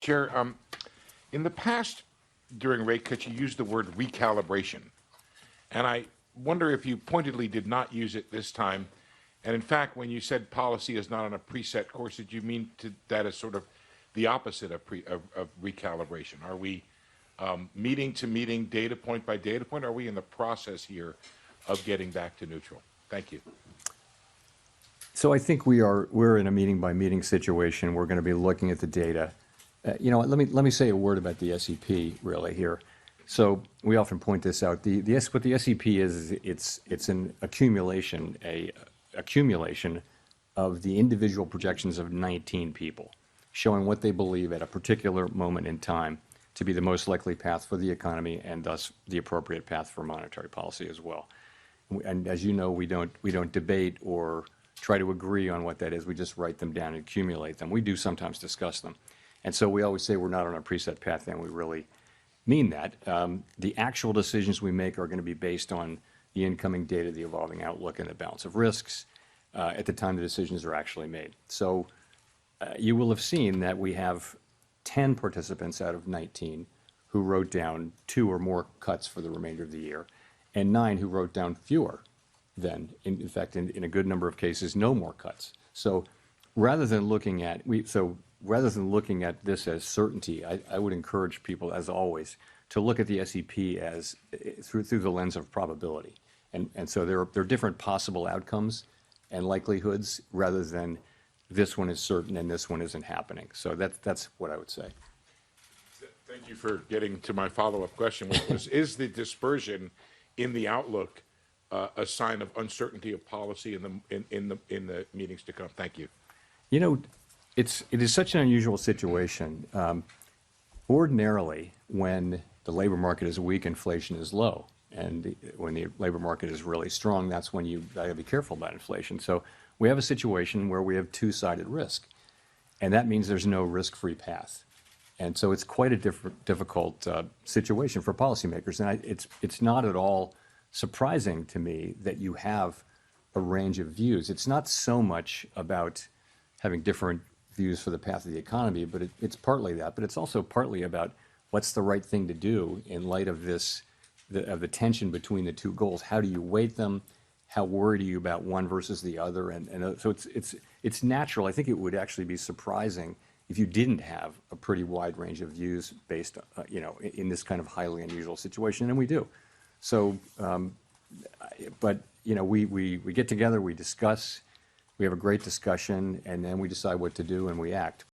Chair, in the past, during rate cuts, you used the word recalibration. And I wonder if you pointedly did not use it this time. And in fact, when you said policy is not on a preset course, did you mean that as sort of the opposite of recalibration? Are we meeting to meeting, data point by data point? Are we in the process here of getting back to neutral? Thank you. So I think we're in a meeting by meeting situation. We're going to be looking at the data. Let me say a word about the SEP really here. So we often point this out. What the SEP is it's an accumulation of the individual projections of 19 people, showing what they believe at a particular moment in time to be the most likely path for the economy and thus the appropriate path for monetary policy as well. And as you know, we don't debate or try to agree on what that is. We just write them down and accumulate them. We do sometimes discuss them. And so we always say we're not on a preset path, and we really mean that. The actual decisions we make are going to be based on the incoming data, the evolving outlook, and the balance of risks at the time the decisions are actually made. So you will have seen that we have 10 participants out of 19 who wrote down 2 or more cuts for the remainder of the year, and 9 who wrote down fewer than, in fact, in a good number of cases, no more cuts. So rather than looking at this as certainty, I would encourage people, as always, to look at the SEP as through the lens of probability. And so there are different possible outcomes and likelihoods rather than this one is certain and this one isn't happening. So that's what I would say. Thank you for getting to my follow-up question, which was, is the dispersion in the outlook a sign of uncertainty of policy in the meetings to come? Thank you. You know, it is such an unusual situation. Ordinarily, when the labor market is weak, inflation is low. And when the labor market is really strong, that's when you got to be careful about inflation. So we have a situation where we have two-sided risk. And that means there's no risk-free path. And so it's quite a difficult situation for policymakers. And it's not at all surprising to me that you have a range of views. It's not so much about having different views for the path of the economy, but it's partly that. But it's also partly about what's the right thing to do in light of the tension between the two goals. How do you weight them? How worried are you about one versus the other? And so it's natural. I think it would actually be surprising if you didn't have a pretty wide range of views based, in this kind of highly unusual situation, and we do. So, we get together, we discuss, we have a great discussion, and then we decide what to do and we act.